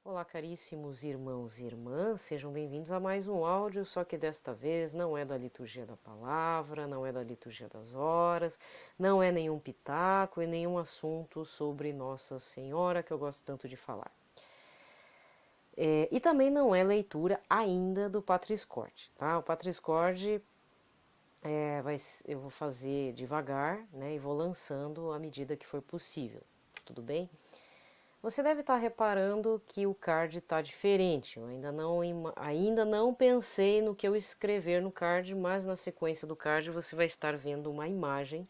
Olá, caríssimos irmãos e irmãs, sejam bem-vindos a mais um áudio, só que desta vez não é da liturgia da palavra, não é da liturgia das horas, não é nenhum pitaco e nenhum assunto sobre Nossa Senhora, que eu gosto tanto de falar. E também não é leitura ainda do Patris Corde, tá? O Patris Corde eu vou fazer devagar, né, e vou lançando à medida que for possível, tudo bem? Você deve estar reparando que o card está diferente. Eu ainda não pensei no que eu escrever no card, mas na sequência do card você vai estar vendo uma imagem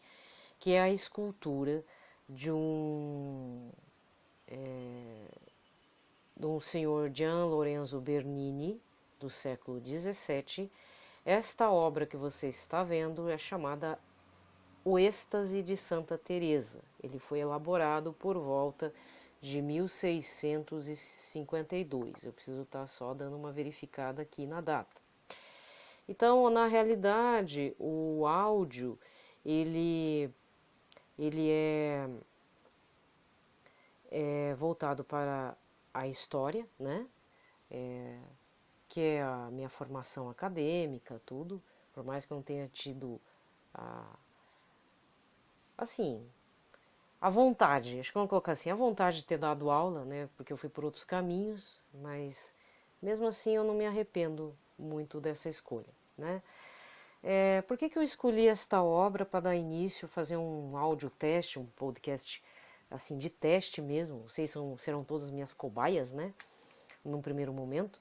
que é a escultura de um senhor Gian Lorenzo Bernini, do século XVII. Esta obra que você está vendo é chamada O Êxtase de Santa Teresa. Ele foi elaborado por volta de 1652. Eu preciso estar só dando uma verificada aqui na data. Então, na realidade, o áudio ele é voltado para a história, né? Que é a minha formação acadêmica, tudo. Por mais que eu não tenha tido assim, a vontade, acho que vamos colocar assim, a vontade de ter dado aula, né, porque eu fui por outros caminhos, mas mesmo assim eu não me arrependo muito dessa escolha, né. Por que eu escolhi esta obra para dar início, fazer um áudio teste, um podcast assim de teste mesmo, vocês serão todas minhas cobaias, né, num primeiro momento,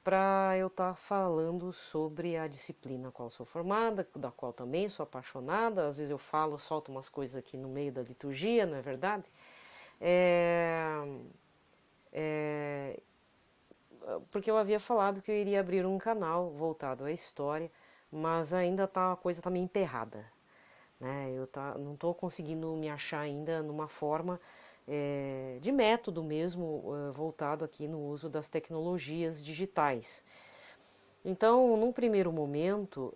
para eu estar falando sobre a disciplina a qual sou formada, da qual também sou apaixonada. Às vezes eu falo, solto umas coisas aqui no meio da liturgia, não é verdade? É, é, porque eu havia falado que eu iria abrir um canal voltado à história, mas ainda a coisa está meio emperrada, né? Não estou conseguindo me achar ainda numa forma de método mesmo voltado aqui no uso das tecnologias digitais. Então, num primeiro momento,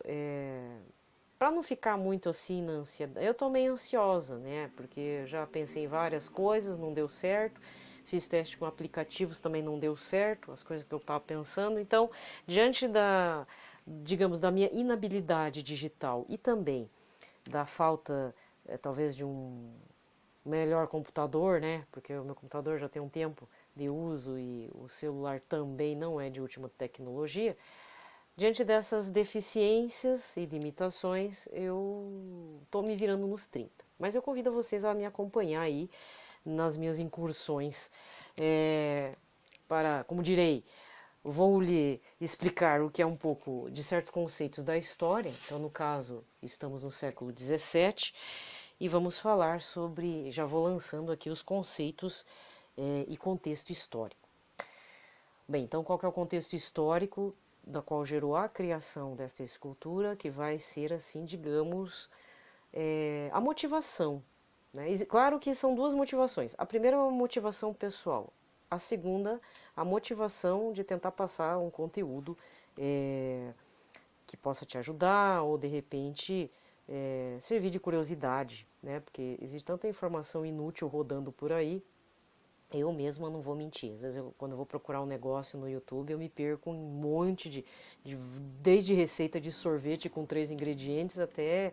para não ficar muito assim na ansiedade, eu tô meio ansiosa, né? Porque já pensei em várias coisas, não deu certo. Fiz teste com aplicativos, também não deu certo, as coisas que eu estava pensando. Então, diante digamos, da minha inabilidade digital e também da falta, talvez, de um melhor computador, né? Porque o meu computador já tem um tempo de uso e o celular também não é de última tecnologia. Diante dessas deficiências e limitações, eu estou me virando nos 30. Mas eu convido vocês a me acompanhar aí nas minhas incursões para, como direi, vou lhe explicar o que é um pouco de certos conceitos da história. Então, no caso, estamos no século XVII e vamos falar sobre, já vou lançando aqui os conceitos e contexto histórico. Bem, então qual que é o contexto histórico da qual gerou a criação desta escultura, que vai ser assim, digamos, a motivação, né? E claro que são duas motivações. A primeira é uma motivação pessoal, a segunda, a motivação de tentar passar um conteúdo que possa te ajudar ou de repente servir de curiosidade, né? Porque existe tanta informação inútil rodando por aí. Eu mesma não vou mentir. Às vezes, quando eu vou procurar um negócio no YouTube, eu me perco um monte desde receita de sorvete com 3 ingredientes até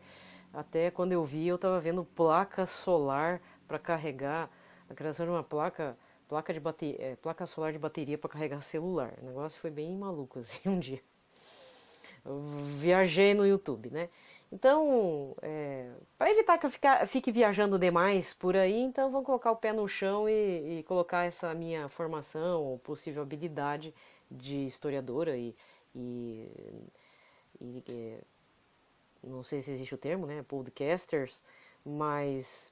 quando eu vi, eu estava vendo placa solar para carregar a criação de uma placa solar de bateria para carregar celular. O negócio foi bem maluco assim um dia. Eu viajei no YouTube, né? Então, para evitar que eu fique viajando demais por aí, então vou colocar o pé no chão e colocar essa minha formação ou possível habilidade de historiadora e, e não sei se existe o termo, né? Podcasters, mas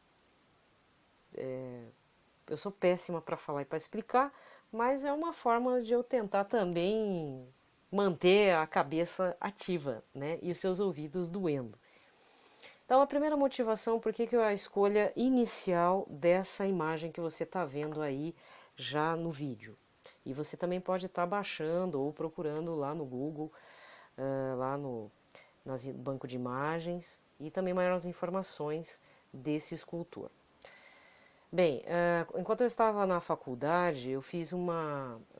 eu sou péssima para falar e para explicar, mas é uma forma de eu tentar também manter a cabeça ativa, né? E os seus ouvidos doendo. Então, a primeira motivação, por que a escolha inicial dessa imagem que você está vendo aí já no vídeo? E você também pode estar baixando ou procurando lá no Google, lá no banco de imagens e também maiores informações desse escultor. Bem, enquanto eu estava na faculdade,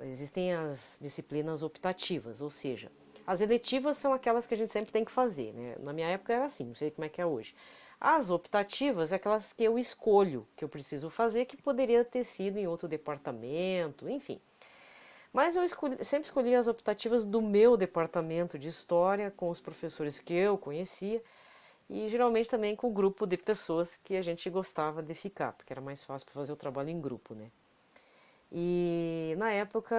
existem as disciplinas optativas, ou seja, as eletivas são aquelas que a gente sempre tem que fazer, né? Na minha época era assim, não sei como é que é hoje. As optativas é aquelas que eu escolho, que eu preciso fazer, que poderia ter sido em outro departamento, enfim. Mas sempre escolhi as optativas do meu departamento de história, com os professores que eu conhecia, e geralmente também com o grupo de pessoas que a gente gostava de ficar, porque era mais fácil para fazer o trabalho em grupo, né? E na época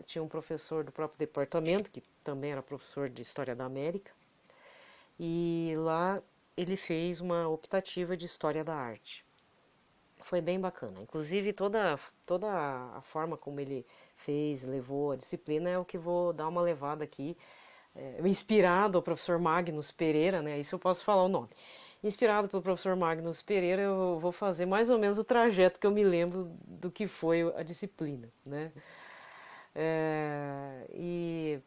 tinha um professor do próprio departamento, que também era professor de História da América, e lá ele fez uma optativa de História da Arte. Foi bem bacana. Inclusive toda a forma como ele fez, levou a disciplina é o que vou dar uma levada aqui, inspirado ao professor Magnus Pereira, né? Isso eu posso falar o nome. Inspirado pelo professor Magnus Pereira, eu vou fazer mais ou menos o trajeto que eu me lembro do que foi a disciplina, né? É, e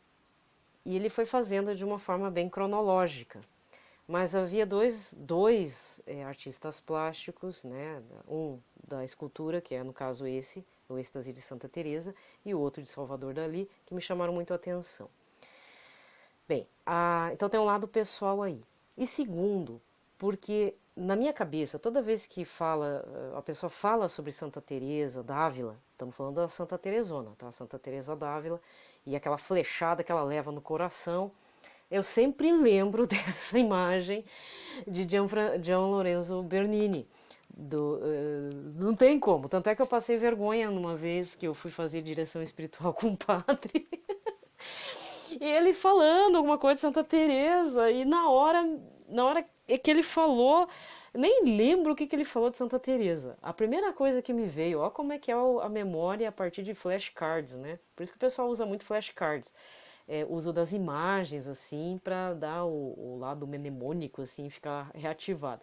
ele foi fazendo de uma forma bem cronológica. Mas havia dois artistas plásticos, né? Um da escultura, que é no caso esse, o Êxtase de Santa Teresa, e o outro de Salvador Dalí, que me chamaram muito a atenção. Bem, então tem um lado pessoal aí. E segundo, porque na minha cabeça, toda vez que a pessoa fala sobre Santa Teresa d'Ávila, estamos falando da Santa Teresona, tá? Santa Teresa d'Ávila, e aquela flechada que ela leva no coração, eu sempre lembro dessa imagem de Gian Lorenzo Bernini. Não tem como. Tanto é que eu passei vergonha numa vez que eu fui fazer direção espiritual com um padre. E ele falando alguma coisa de Santa Teresa e na hora que ele falou, nem lembro o que ele falou de Santa Teresa. A primeira coisa que me veio, ó como é que é a memória a partir de flashcards, né? Por isso que o pessoal usa muito flashcards. Uso das imagens assim para dar o lado mnemônico assim, ficar reativado.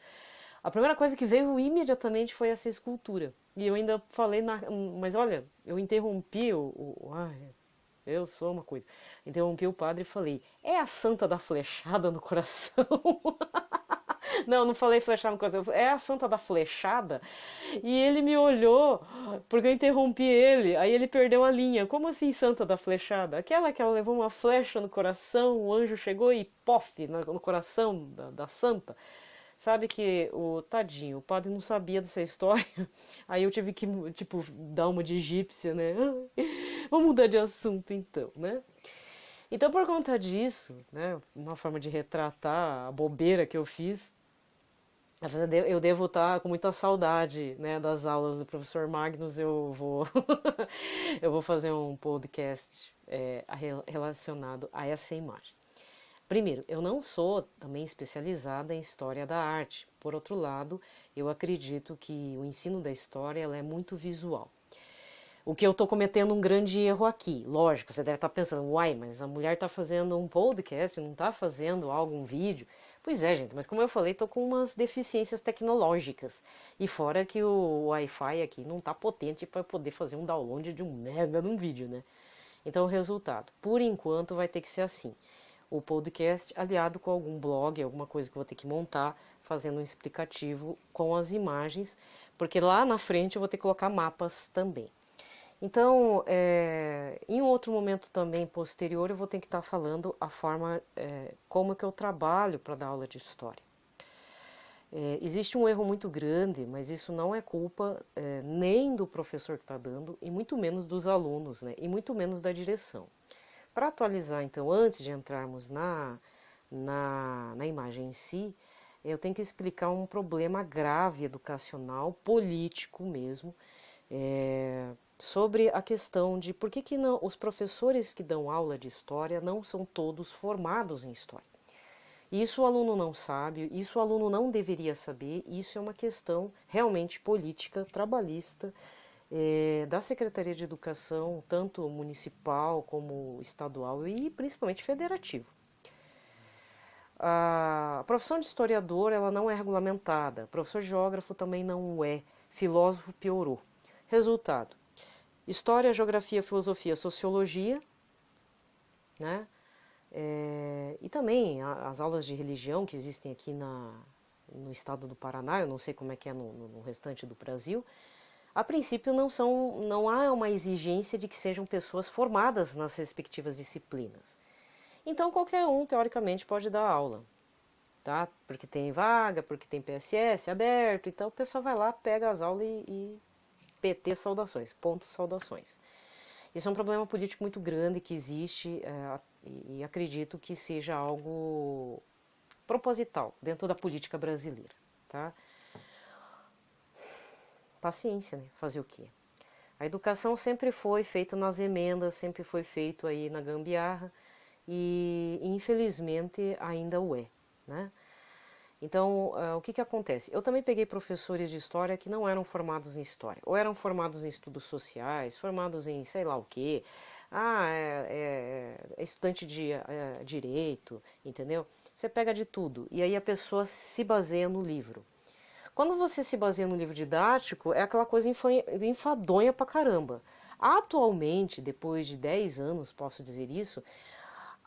A primeira coisa que veio imediatamente foi essa escultura. E eu ainda falei, mas olha, eu interrompi eu sou uma coisa. Interrompi o padre e falei: é a santa da flechada no coração? Não, não falei flechada no coração, é a santa da flechada? E ele me olhou, porque eu interrompi ele, aí ele perdeu a linha. Como assim santa da flechada? Aquela que ela levou uma flecha no coração, o anjo chegou e pof, no coração da santa. Sabe que o tadinho, o padre não sabia dessa história. Aí eu tive que, tipo, dar uma de egípcia, né? Vamos mudar de assunto então, né? Então, por conta disso, né, uma forma de retratar a bobeira que eu fiz, eu devo estar com muita saudade, né, das aulas do professor Magnus. Eu vou fazer um podcast relacionado a essa imagem. Primeiro, eu não sou também especializada em história da arte. Por outro lado, eu acredito que o ensino da história ela é muito visual. O que eu estou cometendo um grande erro aqui. Lógico, você deve estar pensando, uai, mas a mulher está fazendo um podcast, não está fazendo algum vídeo. Pois é, gente, mas como eu falei, estou com umas deficiências tecnológicas. E fora que o Wi-Fi aqui não está potente para poder fazer um download de um mega num vídeo, né? Então, o resultado, por enquanto, vai ter que ser assim. O podcast aliado com algum blog, alguma coisa que eu vou ter que montar, fazendo um explicativo com as imagens, porque lá na frente eu vou ter que colocar mapas também. Então, em um outro momento também posterior, eu vou ter que estar falando a forma como que eu trabalho para dar aula de história. Existe um erro muito grande, mas isso não é culpa nem do professor que está dando, e muito menos dos alunos, né? E muito menos da direção. Para atualizar, então, antes de entrarmos na imagem em si, eu tenho que explicar um problema grave educacional, político mesmo, sobre a questão de por que não, os professores que dão aula de história não são todos formados em história. Isso o aluno não sabe, isso o aluno não deveria saber, isso é uma questão realmente política, trabalhista, da Secretaria de Educação, tanto municipal como estadual e principalmente federativo. A profissão de historiador ela não é regulamentada, professor de geógrafo também não é, filósofo piorou. Resultado, história, geografia, filosofia, sociologia, né? E também as aulas de religião que existem aqui no estado do Paraná, eu não sei como é que é no restante do Brasil, a princípio não há uma exigência de que sejam pessoas formadas nas respectivas disciplinas. Então qualquer um, teoricamente, pode dar aula, tá? Porque tem vaga, porque tem PSS aberto, então o pessoal vai lá, pega as aulas e PT saudações, ponto saudações. Isso é um problema político muito grande que existe e acredito que seja algo proposital dentro da política brasileira, tá? Paciência, né? Fazer o quê? A educação sempre foi feita nas emendas, sempre foi feito aí na gambiarra e infelizmente ainda o é, né? Então, o que acontece? Eu também peguei professores de história que não eram formados em história, ou eram formados em estudos sociais, formados em sei lá o quê. É estudante de direito, entendeu? Você pega de tudo, e aí a pessoa se baseia no livro. Quando você se baseia no livro didático, é aquela coisa enfadonha pra caramba. Atualmente, depois de 10 anos, posso dizer isso,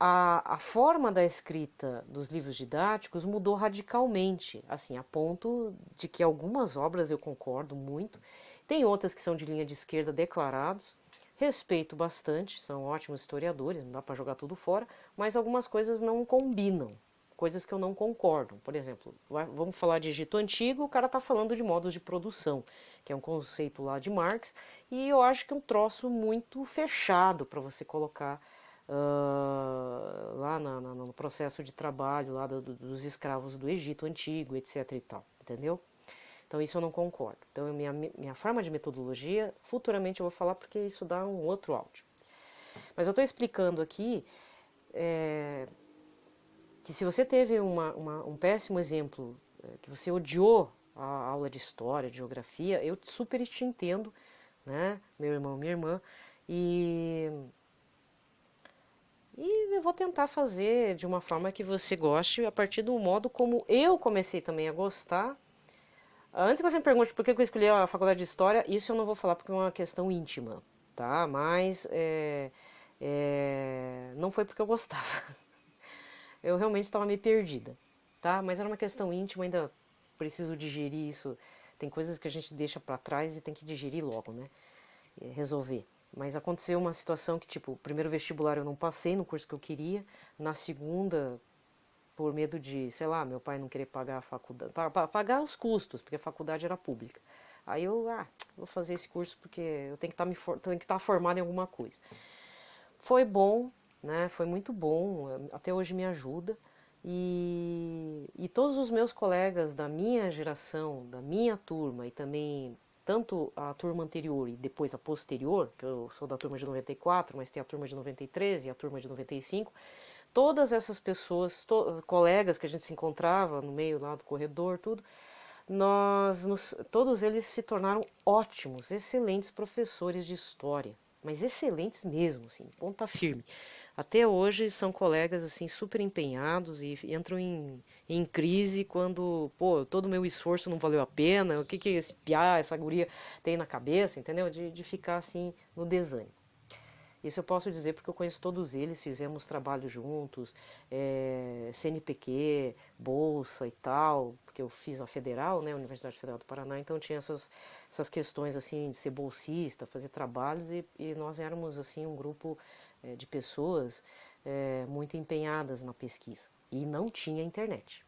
a forma da escrita dos livros didáticos mudou radicalmente, assim, a ponto de que algumas obras eu concordo muito, tem outras que são de linha de esquerda declarados, respeito bastante, são ótimos historiadores, não dá para jogar tudo fora, mas algumas coisas não combinam, coisas que eu não concordo. Por exemplo, vamos falar de Egito Antigo, o cara está falando de modos de produção, que é um conceito lá de Marx, e eu acho que é um troço muito fechado para você colocar lá no processo de trabalho lá dos escravos do Egito Antigo, etc. e tal, entendeu? Então isso eu não concordo. Então minha forma de metodologia, futuramente eu vou falar porque isso dá um outro áudio. Mas eu estou explicando aqui que se você teve um péssimo exemplo, que você odiou a aula de história, de geografia, eu super te entendo, né, meu irmão, minha irmã, e eu vou tentar fazer de uma forma que você goste, a partir do modo como eu comecei também a gostar. Antes que você me pergunte por que eu escolhi a faculdade de História, isso eu não vou falar porque é uma questão íntima, tá? Mas não foi porque eu gostava. Eu realmente estava meio perdida, tá? Mas era uma questão íntima, ainda preciso digerir isso. Tem coisas que a gente deixa para trás e tem que digerir logo, né? Resolver. Mas aconteceu uma situação que, tipo, o primeiro vestibular eu não passei no curso que eu queria, na segunda, por medo de, sei lá, meu pai não querer pagar a faculdade, pagar os custos, porque a faculdade era pública. Aí eu, vou fazer esse curso porque eu tenho que estar formado em alguma coisa. Foi bom, né? Foi muito bom, até hoje me ajuda. E todos os meus colegas da minha geração, da minha turma e também tanto a turma anterior e depois a posterior, que eu sou da turma de 94, mas tem a turma de 93 e a turma de 95, todas essas pessoas, colegas que a gente se encontrava no meio lá do corredor, tudo, todos eles se tornaram ótimos, excelentes professores de história, mas excelentes mesmo, assim, ponta firme. Até hoje são colegas assim super empenhados e entram em crise quando, pô, todo o meu esforço não valeu a pena, o que esse piá, essa guria tem na cabeça, entendeu? De ficar assim no desânimo. Isso eu posso dizer porque eu conheço todos eles, fizemos trabalho juntos, CNPq, bolsa e tal, porque eu fiz a Federal, né, Universidade Federal do Paraná, então tinha essas questões assim de ser bolsista, fazer trabalhos e nós éramos assim um grupo de pessoas muito empenhadas na pesquisa e não tinha internet.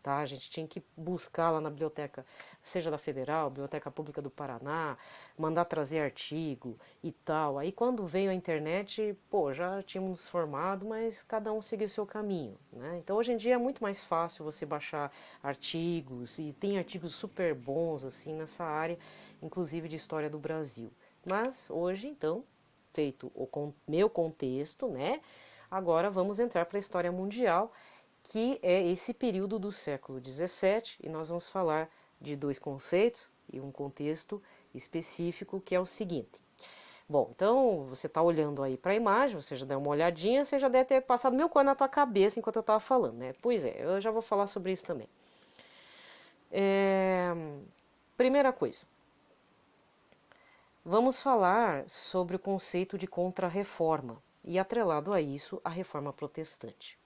Tá? A gente tinha que buscar lá na biblioteca, seja da Federal, Biblioteca Pública do Paraná, mandar trazer artigo e tal. Aí quando veio a internet, pô, já tínhamos formado, mas cada um seguiu o seu caminho, né? Então hoje em dia é muito mais fácil você baixar artigos e tem artigos super bons assim nessa área, inclusive de história do Brasil. Mas hoje, então, feito o meu contexto, né? Agora vamos entrar para a história mundial, que é esse período do século XVII, e nós vamos falar de dois conceitos e um contexto específico, que é o seguinte. Bom, então você está olhando aí para a imagem, você já deu uma olhadinha, você já deve ter passado 1000 coisas na tua cabeça enquanto eu estava falando, né? Pois é, eu já vou falar sobre isso também. Primeira coisa, vamos falar sobre o conceito de contra-reforma e, atrelado a isso, a reforma protestante.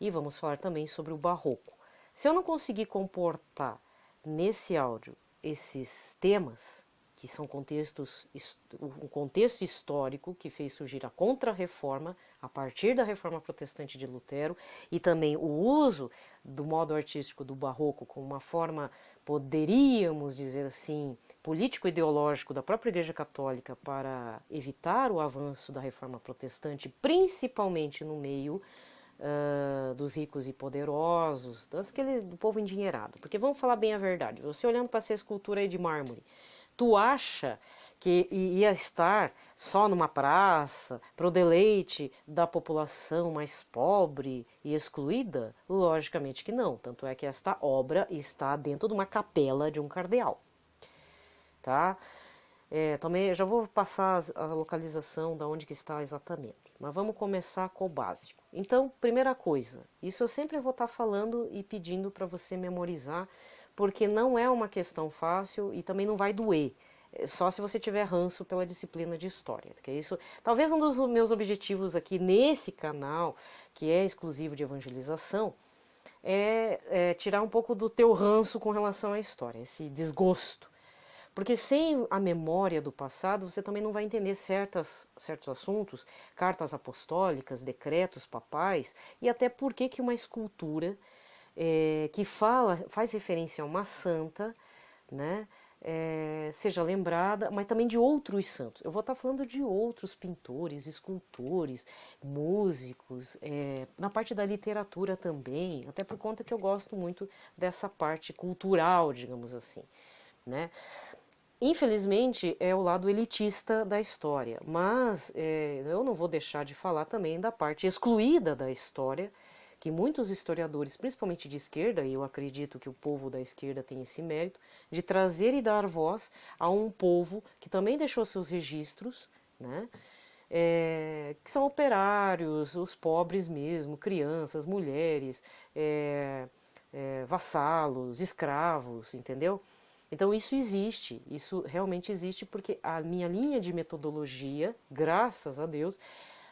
E vamos falar também sobre o barroco. Se eu não conseguir comportar nesse áudio esses temas, que são um contexto histórico que fez surgir a Contra-Reforma a partir da Reforma Protestante de Lutero, e também o uso do modo artístico do Barroco como uma forma, poderíamos dizer assim, político-ideológico da própria Igreja Católica para evitar o avanço da Reforma Protestante, principalmente no meio dos ricos e poderosos, do povo endinheirado. Porque vamos falar bem a verdade, você olhando para essa escultura aí de mármore, tu acha que ia estar só numa praça, para o deleite da população mais pobre e excluída? Logicamente que não. Tanto é que esta obra está dentro de uma capela de um cardeal. Tá? Também já vou passar a localização da onde que está exatamente. Mas vamos começar com o básico. Então, primeira coisa, isso eu sempre vou estar falando e pedindo para você memorizar, porque não é uma questão fácil e também não vai doer. Só se você tiver ranço pela disciplina de história. Porque isso, talvez um dos meus objetivos aqui nesse canal, que é exclusivo de evangelização, é tirar um pouco do teu ranço com relação à história, esse desgosto. Porque sem a memória do passado, você também não vai entender certos assuntos, cartas apostólicas, decretos papais, e até por que uma escultura que faz referência a uma santa, né, seja lembrada, mas também de outros santos. Eu vou estar falando de outros pintores, escultores, músicos, na parte da literatura também, até por conta que eu gosto muito dessa parte cultural, digamos assim, né? Infelizmente, é o lado elitista da história, mas eu não vou deixar de falar também da parte excluída da história, que muitos historiadores, principalmente de esquerda, e eu acredito que o povo da esquerda tem esse mérito, de trazer e dar voz a um povo que também deixou seus registros, né? Que são operários, os pobres mesmo, crianças, mulheres, vassalos, escravos, entendeu? Então isso existe, isso realmente existe porque a minha linha de metodologia, graças a Deus,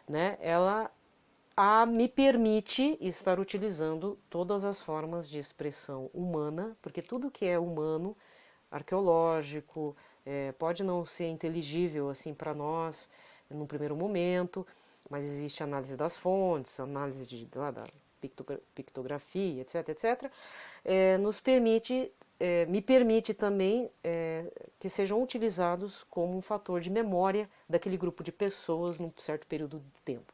né, ela me permite estar utilizando todas as formas de expressão humana, porque tudo que é humano, arqueológico, pode não ser inteligível assim para nós num primeiro momento, mas existe análise das fontes, análise da pictografia, etc, nos permite me permite também que sejam utilizados como um fator de memória daquele grupo de pessoas num certo período de tempo.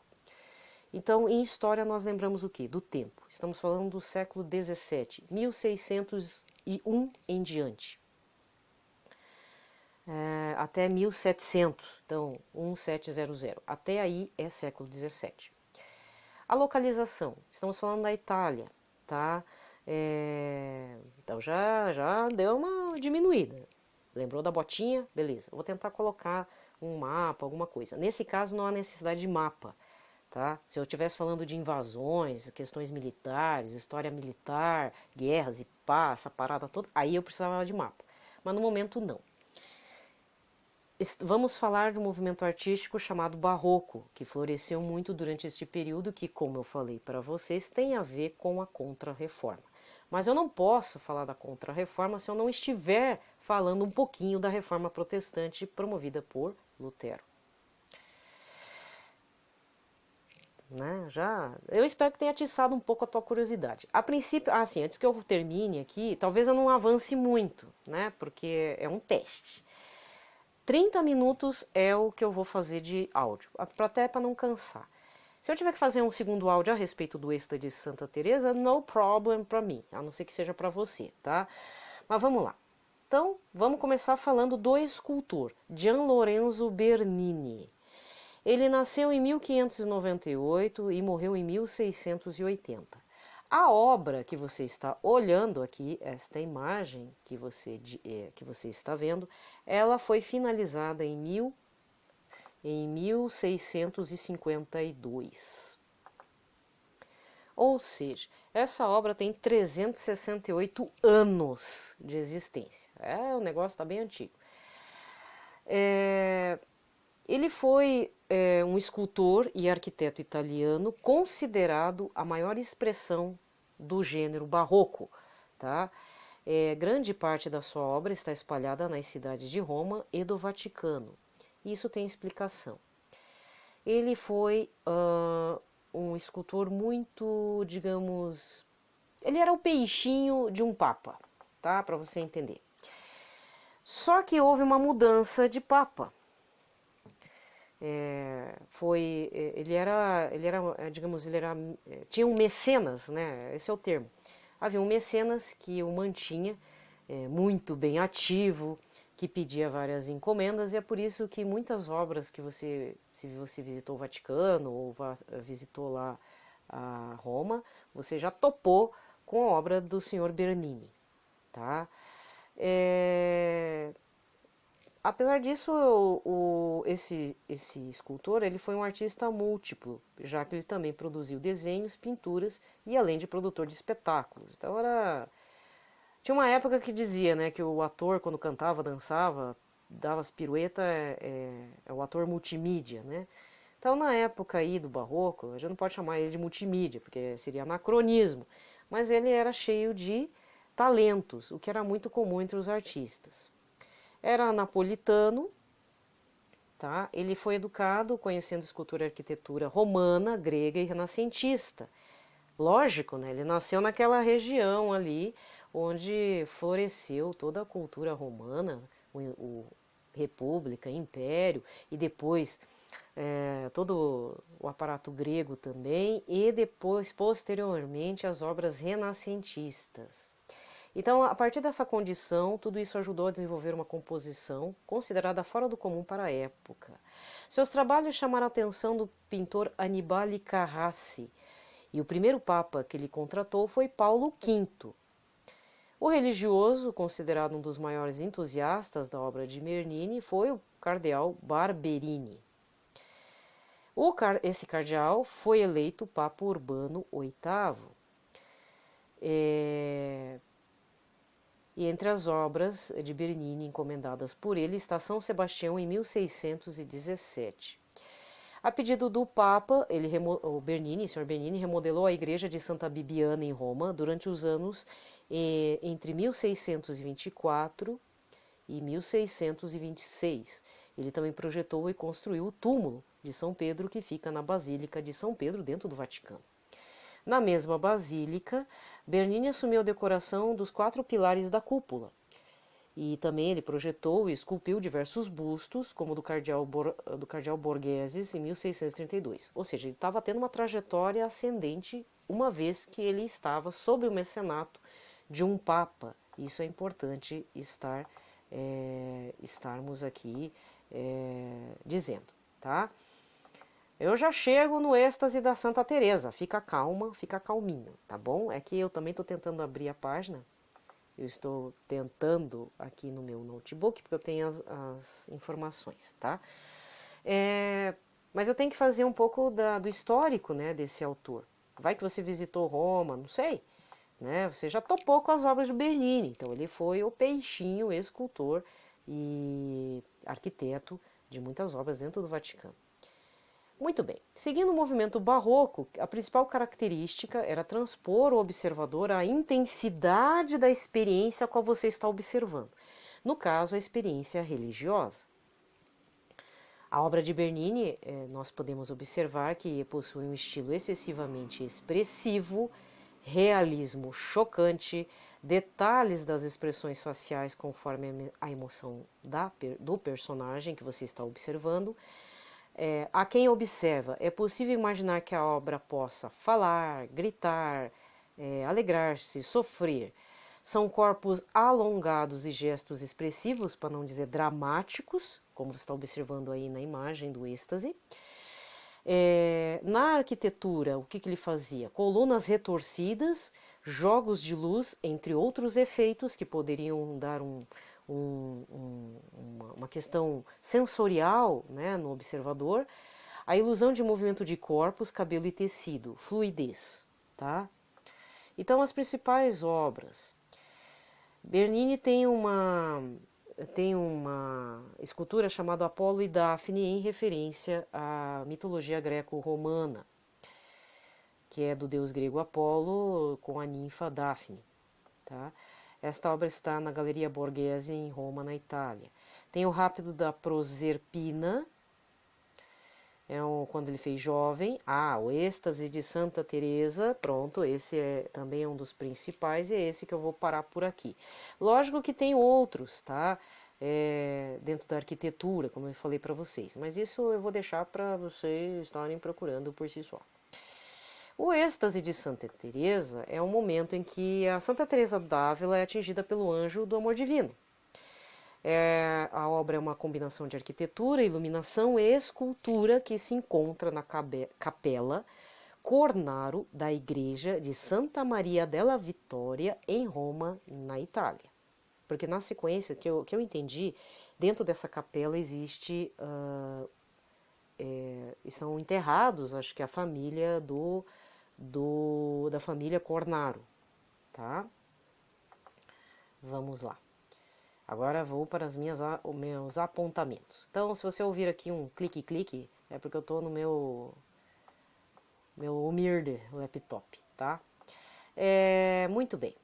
Então, em história, nós lembramos o quê? Do tempo. Estamos falando do século XVII, 1601 em diante, até 1700, então 1700, até aí é século XVII. A localização, estamos falando da Itália, tá? Então já deu uma diminuída. Lembrou da botinha? Beleza. Eu vou tentar colocar um mapa, alguma coisa. Nesse caso não há necessidade de mapa, tá? Se eu estivesse falando de invasões, questões militares, história militar, guerras e paz, essa parada toda, aí eu precisava de mapa. Mas no momento não. Vamos falar de um movimento artístico chamado Barroco, que floresceu muito durante este período que, como eu falei para vocês, tem a ver com a Contra-Reforma. Mas eu não posso falar da Contra-Reforma se eu não estiver falando um pouquinho da Reforma Protestante promovida por Lutero. Né? Eu espero que tenha atiçado um pouco a tua curiosidade. A princípio, assim, antes que eu termine aqui, talvez eu não avance muito, né? Porque é um teste. 30 minutos é o que eu vou fazer de áudio, até para não cansar. Se eu tiver que fazer um segundo áudio a respeito do êxtase de Santa Teresa, no problem para mim, a não ser que seja para você, tá? Mas vamos lá. Então, vamos começar falando do escultor, Gian Lorenzo Bernini. Ele nasceu em 1598 e morreu em 1680. A obra que você está olhando aqui, esta imagem que você está vendo, ela foi finalizada em 1652. Ou seja, essa obra tem 368 anos de existência. O negócio está bem antigo. Ele foi um escultor e arquiteto italiano considerado a maior expressão do gênero barroco, tá? Grande parte da sua obra está espalhada nas cidades de Roma e do Vaticano. Isso tem explicação. Ele foi um escultor muito, digamos, ele era o peixinho de um papa, tá? Para você entender. Só que houve uma mudança de papa. Tinha um mecenas, né? Esse é o termo. Havia um mecenas que o mantinha muito bem ativo, que pedia várias encomendas, e é por isso que muitas obras que se você visitou o Vaticano ou visitou lá a Roma, você já topou com a obra do senhor Bernini, tá? Apesar disso, esse escultor ele foi um artista múltiplo, já que ele também produziu desenhos, pinturas e além de produtor de espetáculos. Então tinha uma época que dizia, né, que o ator quando cantava, dançava, dava as piruetas, é o ator multimídia, né? Então na época aí do Barroco, a gente não pode chamar ele de multimídia, porque seria anacronismo, mas ele era cheio de talentos, o que era muito comum entre os artistas. Era napolitano, tá? Ele foi educado conhecendo escultura e arquitetura romana, grega e renascentista. Lógico, né? Ele nasceu naquela região ali onde floresceu toda a cultura romana, o República, Império e depois todo o aparato grego também e depois, posteriormente, as obras renascentistas. Então, a partir dessa condição, tudo isso ajudou a desenvolver uma composição considerada fora do comum para a época. Seus trabalhos chamaram a atenção do pintor Annibale Carracci, e o primeiro papa que ele contratou foi Paulo V. O religioso, considerado um dos maiores entusiastas da obra de Bernini, foi o cardeal Barberini. Esse cardeal foi eleito Papa Urbano VIII. E entre as obras de Bernini encomendadas por ele está São Sebastião em 1617. A pedido do Papa, o Sr. Bernini remodelou a igreja de Santa Bibiana em Roma durante os anos entre 1624 e 1626. Ele também projetou e construiu o túmulo de São Pedro, que fica na Basílica de São Pedro, dentro do Vaticano. Na mesma basílica, Bernini assumiu a decoração dos 4 pilares da cúpula. E também ele projetou e esculpiu diversos bustos, como do cardeal Borgheses, em 1632. Ou seja, ele estava tendo uma trajetória ascendente, uma vez que ele estava sob o mecenato de um papa. Isso é importante estarmos aqui dizendo, tá? Eu já chego no êxtase da Santa Teresa. Fica calma, fica calminho, tá bom? É que eu também estou tentando abrir a página. Eu estou tentando aqui no meu notebook, porque eu tenho as informações, tá? Mas eu tenho que fazer um pouco do histórico, né, desse autor. Vai que você visitou Roma, não sei, né? Você já topou com as obras de Bernini. Então, ele foi o peixinho, escultor e arquiteto de muitas obras dentro do Vaticano. Muito bem. Seguindo o movimento barroco, a principal característica era transpor o observador à intensidade da experiência a qual você está observando. No caso, a experiência religiosa. A obra de Bernini, nós podemos observar que possui um estilo excessivamente expressivo, realismo chocante, detalhes das expressões faciais conforme a emoção do personagem que você está observando. A quem observa, é possível imaginar que a obra possa falar, gritar, alegrar-se, sofrer. São corpos alongados e gestos expressivos, para não dizer dramáticos, como você está observando aí na imagem do êxtase. Na arquitetura, o que ele fazia? Colunas retorcidas, jogos de luz, entre outros efeitos que poderiam dar uma questão sensorial, né, no observador, a ilusão de movimento de corpos, cabelo e tecido, fluidez, tá? Então, as principais obras. Bernini tem uma escultura chamada Apolo e Daphne, em referência à mitologia greco-romana, que é do deus grego Apolo com a ninfa Daphne, tá? Esta obra está na Galeria Borghese em Roma, na Itália. Tem o Rápido da Proserpina, quando ele fez jovem. O Êxtase de Santa Teresa, pronto, esse também é um dos principais e é esse que eu vou parar por aqui. Lógico que tem outros, tá? Dentro da arquitetura, como eu falei para vocês, mas isso eu vou deixar para vocês estarem procurando por si só. O êxtase de Santa Teresa é um momento em que a Santa Teresa d'Ávila é atingida pelo anjo do amor divino. A obra é uma combinação de arquitetura, iluminação e escultura que se encontra na capela Cornaro da igreja de Santa Maria della Vittoria, em Roma, na Itália. Porque na sequência, que eu entendi, dentro dessa capela estão enterrados, acho que a família da família Cornaro, tá? Vamos lá. Agora vou para os meus apontamentos. Então, se você ouvir aqui um clique-clique, é porque eu estou no meu humilde laptop, tá? Muito bem.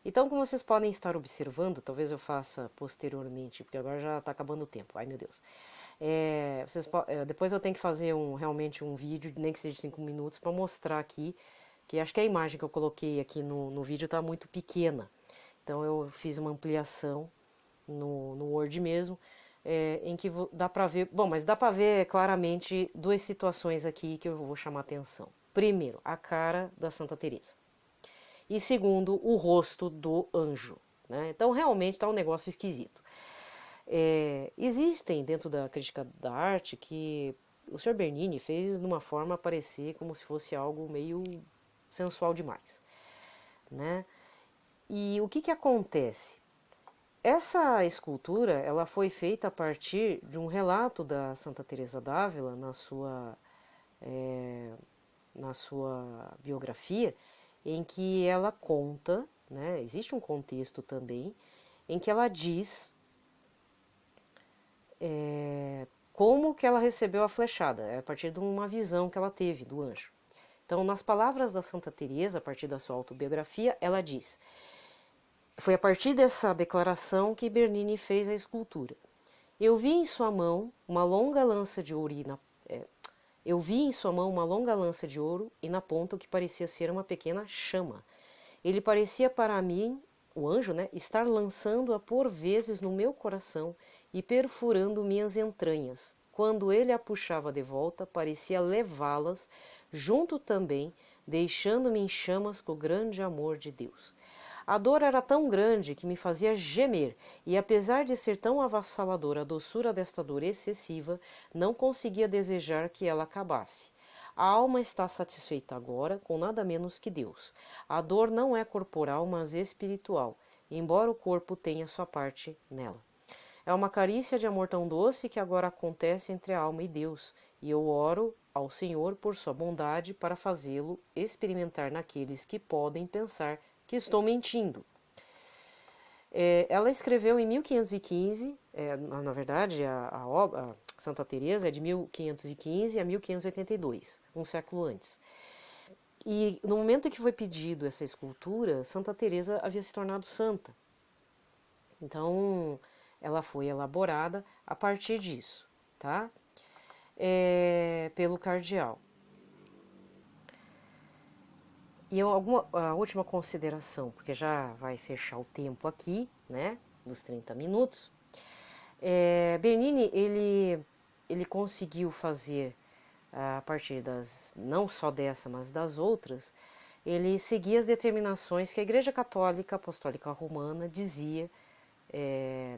Então, como vocês podem estar observando, talvez eu faça posteriormente, porque agora já está acabando o tempo. Ai, meu Deus. Depois eu tenho que fazer realmente um vídeo, nem que seja de 5 minutos, para mostrar aqui, que acho que a imagem que eu coloquei aqui no vídeo está muito pequena. Então eu fiz uma ampliação no Word mesmo, em que dá para ver, mas dá para ver claramente duas situações aqui que eu vou chamar a atenção. Primeiro, a cara da Santa Teresa. E segundo, o rosto do anjo, né? Então realmente está um negócio esquisito. Existem dentro da crítica da arte que o Sr. Bernini fez de uma forma parecer como se fosse algo meio sensual demais, né? E o que acontece? Essa escultura ela foi feita a partir de um relato da Santa Teresa d'Ávila na sua biografia, em que ela conta, né? Existe um contexto também, em que ela diz como que ela recebeu a flechada, a partir de uma visão que ela teve do anjo. Então, nas palavras da Santa Teresa, a partir da sua autobiografia, ela diz: foi a partir dessa declaração que Bernini fez a escultura. Eu vi em sua mão uma longa lança de ouro e na ponta o que parecia ser uma pequena chama. Ele parecia para mim, o anjo, né, estar lançando-a por vezes no meu coração e perfurando minhas entranhas. Quando ele a puxava de volta, parecia levá-las junto também, deixando-me em chamas com o grande amor de Deus. A dor era tão grande que me fazia gemer, e apesar de ser tão avassaladora a doçura desta dor excessiva, não conseguia desejar que ela acabasse. A alma está satisfeita agora com nada menos que Deus. A dor não é corporal, mas espiritual, embora o corpo tenha sua parte nela. É uma carícia de amor tão doce que agora acontece entre a alma e Deus, e eu oro ao Senhor por sua bondade para fazê-lo experimentar naqueles que podem pensar que estou mentindo. Ela escreveu em 1515, na verdade a obra Santa Teresa é de 1515 a 1582, um século antes. E no momento em que foi pedido essa escultura, Santa Teresa havia se tornado santa. Então, ela foi elaborada a partir disso, tá? Pelo cardeal. E a última consideração, porque já vai fechar o tempo aqui, né, dos 30 minutos. Bernini, ele conseguiu fazer, a partir não só dessa, mas das outras, ele seguia as determinações que a Igreja Católica Apostólica Romana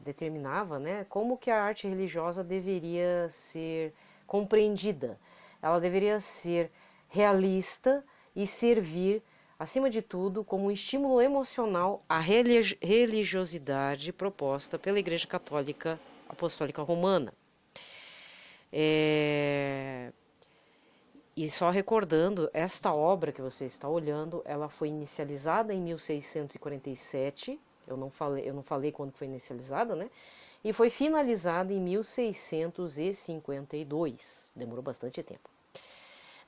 determinava, né, como que a arte religiosa deveria ser compreendida. Ela deveria ser realista e servir, acima de tudo, como um estímulo emocional à religiosidade proposta pela Igreja Católica Apostólica Romana. E só recordando, esta obra que você está olhando, ela foi inicializada em 1647, eu não falei quando foi inicializada, né? E foi finalizada em 1652, demorou bastante tempo.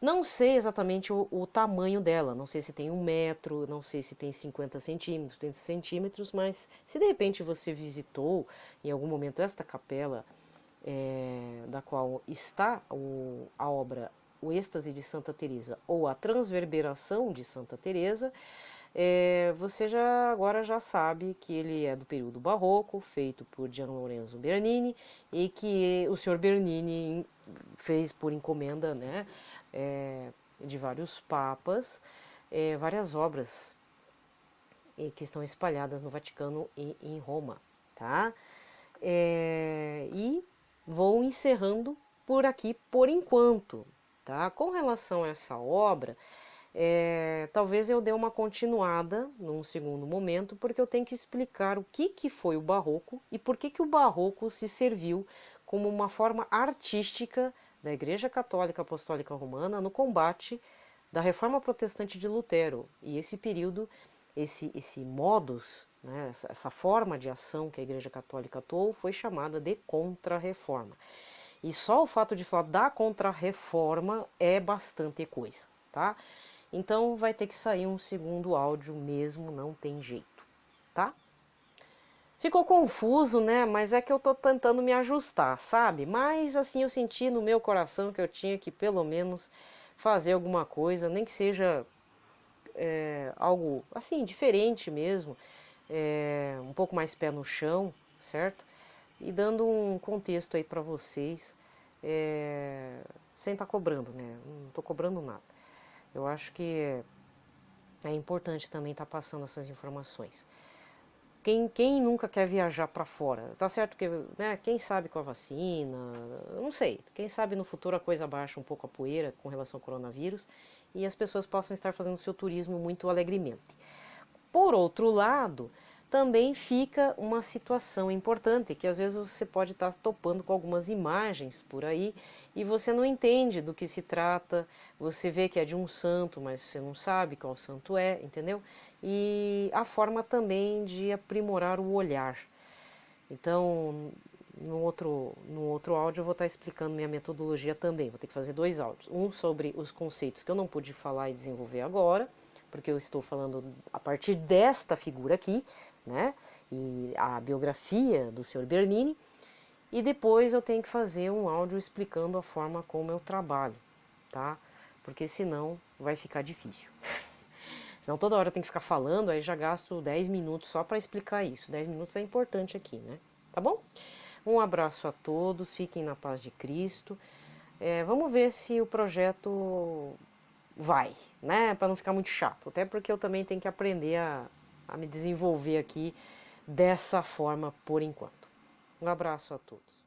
Não sei exatamente o tamanho dela, não sei se tem 1 metro, não sei se tem 50 centímetros, 30 centímetros, mas se de repente você visitou em algum momento esta capela, da qual está a obra O Êxtase de Santa Teresa ou a Transverberação de Santa Teresa, você agora já sabe que ele é do período barroco, feito por Gian Lorenzo Bernini, e que o senhor Bernini fez por encomenda, né, de vários papas, várias obras que estão espalhadas no Vaticano e em Roma, tá? E vou encerrando por aqui por enquanto, tá? Com relação a essa obra, talvez eu dê uma continuada num segundo momento, porque eu tenho que explicar o que foi o Barroco e por que o Barroco se serviu como uma forma artística da Igreja Católica Apostólica Romana no combate da Reforma Protestante de Lutero. E esse período, esse modus, né, essa forma de ação que a Igreja Católica atuou foi chamada de Contra-Reforma. E só o fato de falar da Contra-Reforma é bastante coisa, tá? Então vai ter que sair um segundo áudio mesmo, não tem jeito, tá? Ficou confuso, né? Mas é que eu tô tentando me ajustar, sabe? Mas assim eu senti no meu coração que eu tinha que pelo menos fazer alguma coisa, nem que seja algo assim diferente mesmo, um pouco mais pé no chão, certo? E dando um contexto aí para vocês, sem estar cobrando, né? Não tô cobrando nada. Eu acho que é importante também estar passando essas informações. Quem nunca quer viajar para fora? Tá certo que, né, quem sabe com a vacina, não sei, quem sabe no futuro a coisa baixa um pouco a poeira com relação ao coronavírus e as pessoas possam estar fazendo seu turismo muito alegremente. Por outro lado, também fica uma situação importante, que às vezes você pode estar topando com algumas imagens por aí e você não entende do que se trata, você vê que é de um santo, mas você não sabe qual santo é, entendeu? E a forma também de aprimorar o olhar. Então, no outro áudio eu vou estar explicando minha metodologia também, vou ter que fazer 2 áudios. Um sobre os conceitos que eu não pude falar e desenvolver agora, porque eu estou falando a partir desta figura aqui, né? E a biografia do Sr. Bernini. E depois eu tenho que fazer um áudio explicando a forma como eu trabalho, tá? Porque senão vai ficar difícil. Senão toda hora eu tenho que ficar falando, aí já gasto 10 minutos só para explicar isso. 10 minutos é importante aqui, né? Tá bom? Um abraço a todos, fiquem na paz de Cristo. Vamos ver se o projeto vai, né? Para não ficar muito chato. Até porque eu também tenho que aprender a me desenvolver aqui dessa forma por enquanto. Um abraço a todos.